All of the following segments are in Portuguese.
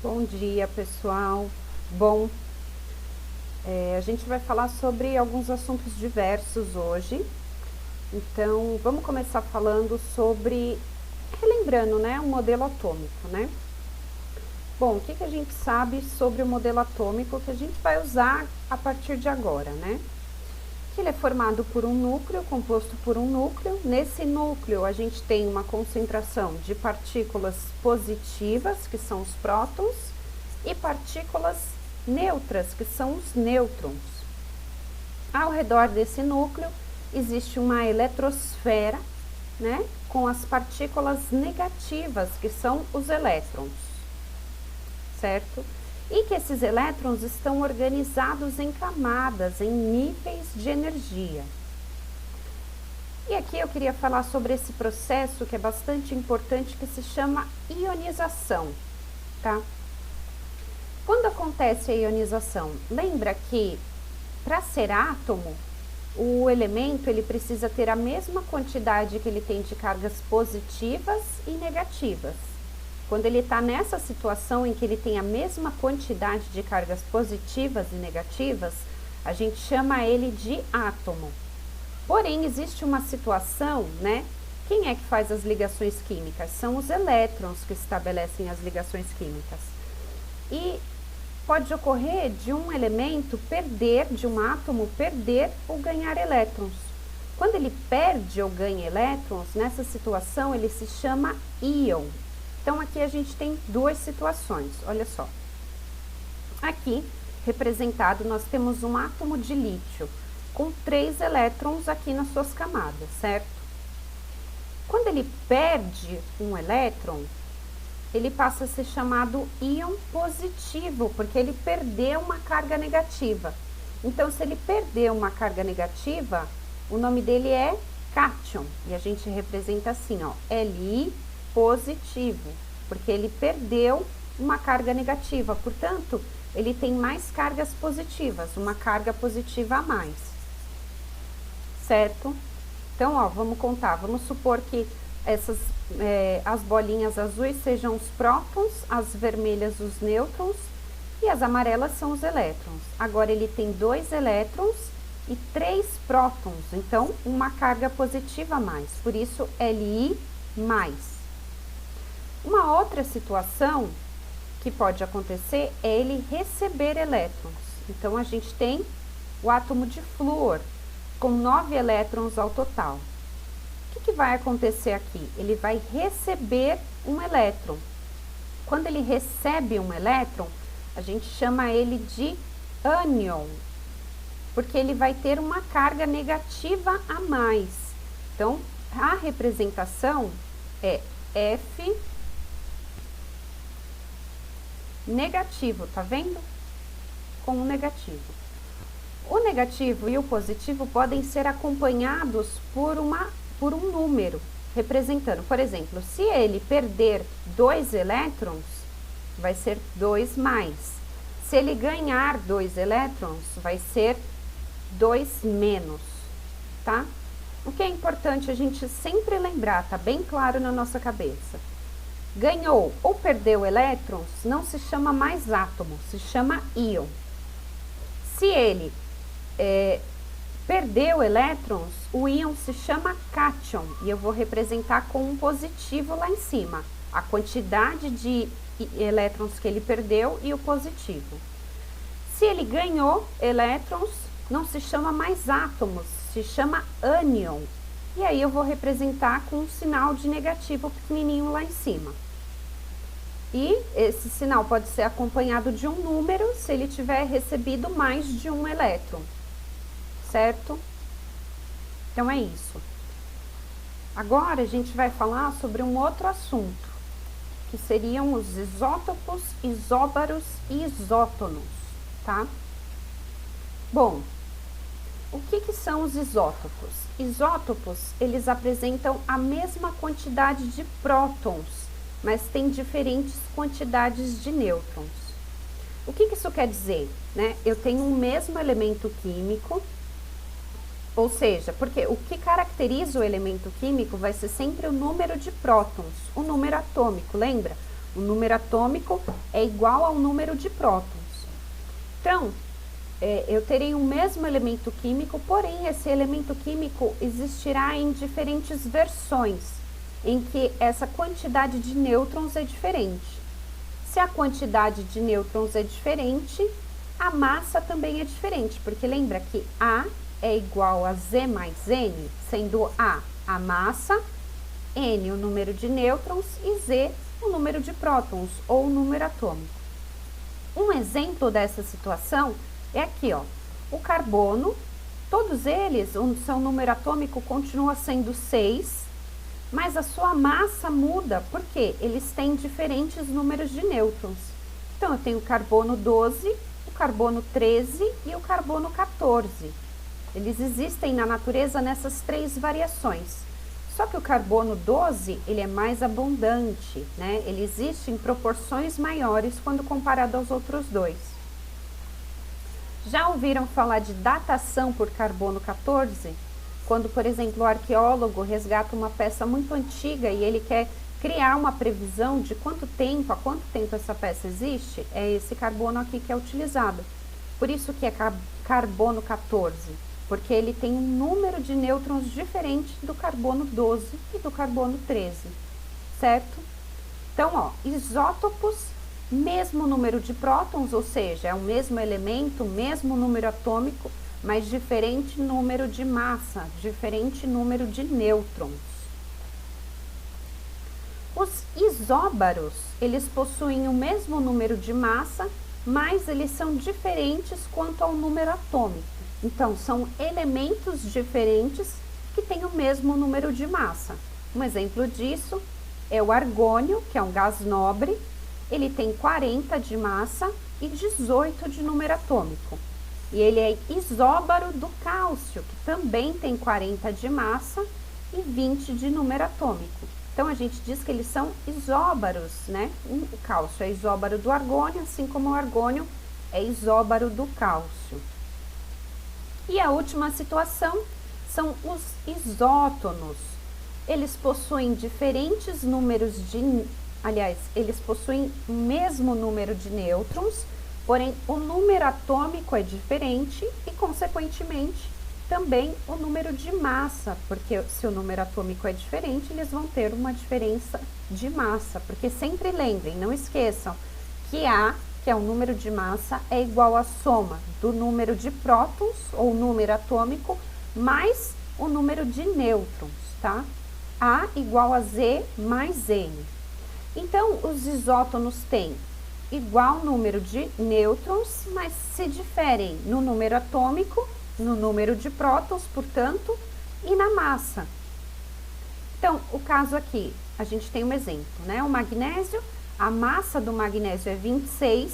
Bom dia, pessoal. Bom, a gente vai falar sobre alguns assuntos diversos hoje. Então, vamos começar falando sobre, relembrando, né, o modelo atômico, né? Bom, o que a gente sabe sobre o modelo atômico que a gente vai usar a partir de agora, né? Que ele é formado por um núcleo, composto por um núcleo. Nesse núcleo, a gente tem uma concentração de partículas positivas, que são os prótons, e partículas neutras, que são os nêutrons. Ao redor desse núcleo, existe uma eletrosfera, né, com as partículas negativas, que são os elétrons, certo? E que esses elétrons estão organizados em camadas, em níveis de energia. E aqui eu queria falar sobre esse processo que é bastante importante, que se chama ionização, tá? Quando acontece a ionização, lembra que para ser átomo, o elemento ele precisa ter a mesma quantidade que ele tem de cargas positivas e negativas. Quando ele está nessa situação em que ele tem a mesma quantidade de cargas positivas e negativas, a gente chama ele de átomo. Porém, existe uma situação, né? Quem é que faz as ligações químicas? São os elétrons que estabelecem as ligações químicas. E pode ocorrer de um elemento perder, de um átomo perder ou ganhar elétrons. Quando ele perde ou ganha elétrons, nessa situação ele se chama íon. Então, aqui a gente tem duas situações, olha só. Aqui, representado, nós temos um átomo de lítio, com 3 elétrons aqui nas suas camadas, certo? Quando ele perde um elétron, ele passa a ser chamado íon positivo, porque ele perdeu uma carga negativa. Então, se ele perdeu uma carga negativa, o nome dele é cátion, e a gente representa assim, ó, Li positivo, porque ele perdeu uma carga negativa, portanto, ele tem mais cargas positivas, uma carga positiva a mais, certo? Então, ó, vamos contar, vamos supor que as bolinhas azuis sejam os prótons, as vermelhas os nêutrons e as amarelas são os elétrons. Agora ele tem 2 elétrons e 3 prótons, então uma carga positiva a mais, por isso Li mais. Uma outra situação que pode acontecer é ele receber elétrons. Então, a gente tem o átomo de flúor, com 9 elétrons ao total. O que vai acontecer aqui? Ele vai receber um elétron. Quando ele recebe um elétron, a gente chama ele de ânion, porque ele vai ter uma carga negativa a mais. Então, a representação é F negativo, tá vendo? Com o negativo. O negativo e o positivo podem ser acompanhados por um número, representando, por exemplo, se ele perder 2 elétrons, vai ser 2 mais. Se ele ganhar 2 elétrons, vai ser 2 menos, tá? O que é importante a gente sempre lembrar, tá bem claro na nossa cabeça. Ganhou ou perdeu elétrons, não se chama mais átomo, se chama íon. Se ele perdeu elétrons, o íon se chama cátion, e eu vou representar com um positivo lá em cima, a quantidade de elétrons que ele perdeu e o positivo. Se ele ganhou elétrons, não se chama mais átomos, se chama ânion, e aí eu vou representar com um sinal de negativo pequenininho lá em cima. E esse sinal pode ser acompanhado de um número se ele tiver recebido mais de um elétron, certo? Então é isso. Agora a gente vai falar sobre um outro assunto, que seriam os isótopos, isóbaros e isótonos, tá? Bom, o que são os isótopos? Isótopos, eles apresentam a mesma quantidade de prótons, mas têm diferentes quantidades de nêutrons. O que isso quer dizer? Né? Eu tenho um mesmo elemento químico, ou seja, porque o que caracteriza o elemento químico vai ser sempre o número de prótons, o número atômico, lembra? O número atômico é igual ao número de prótons. Então, eu terei o mesmo elemento químico, porém esse elemento químico existirá em diferentes versões, em que essa quantidade de nêutrons é diferente. Se a quantidade de nêutrons é diferente, a massa também é diferente, porque lembra que A é igual a Z mais N, sendo a massa, N o número de nêutrons e Z o número de prótons, ou o número atômico. Um exemplo dessa situação é aqui, ó, o carbono, todos eles, o seu número atômico continua sendo 6, mas a sua massa muda porque eles têm diferentes números de nêutrons. Então, eu tenho o carbono 12, o carbono 13 e o carbono 14. Eles existem na natureza nessas três variações. Só que o carbono 12, ele é mais abundante, né? Ele existe em proporções maiores quando comparado aos outros dois. Já ouviram falar de datação por carbono 14? Quando, por exemplo, o arqueólogo resgata uma peça muito antiga e ele quer criar uma previsão de há quanto tempo essa peça existe, é esse carbono aqui que é utilizado. Por isso que é carbono 14, porque ele tem um número de nêutrons diferente do carbono 12 e do carbono 13, certo? Então, ó, isótopos, mesmo número de prótons, ou seja, é o mesmo elemento, mesmo número atômico, mas diferente número de massa, diferente número de nêutrons. Os isóbaros, eles possuem o mesmo número de massa, mas eles são diferentes quanto ao número atômico. Então, são elementos diferentes que têm o mesmo número de massa. Um exemplo disso é o argônio, que é um gás nobre. Ele tem 40 de massa e 18 de número atômico. E ele é isóbaro do cálcio, que também tem 40 de massa e 20 de número atômico. Então, a gente diz que eles são isóbaros, né? O cálcio é isóbaro do argônio, assim como o argônio é isóbaro do cálcio. E a última situação são os isótonos. Eles possuem diferentes números de... Aliás, eles possuem o mesmo número de nêutrons, porém o número atômico é diferente e, consequentemente, também o número de massa, porque se o número atômico é diferente, eles vão ter uma diferença de massa, porque sempre lembrem, não esqueçam, que A, que é o número de massa, é igual à soma do número de prótons, ou número atômico, mais o número de nêutrons, tá? A igual a Z mais N. Então, os isótonos têm igual número de nêutrons, mas se diferem no número atômico, no número de prótons, portanto, e na massa. Então, o caso aqui, a gente tem um exemplo, né? O magnésio, a massa do magnésio é 26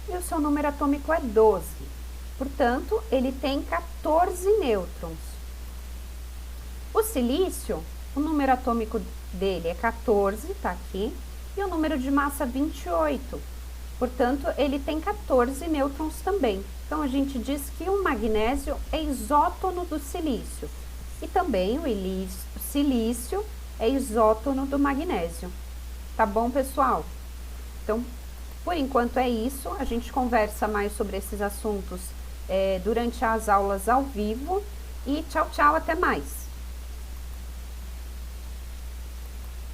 e o seu número atômico é 12. Portanto, ele tem 14 nêutrons. O silício, o número atômico dele é 14, tá aqui, e o número de massa 28. Portanto, ele tem 14 nêutrons também. Então, a gente diz que o magnésio é isótono do silício. E também o silício é isótono do magnésio. Tá bom, pessoal? Então, por enquanto é isso. A gente conversa mais sobre esses assuntos durante as aulas ao vivo. E tchau, tchau, até mais!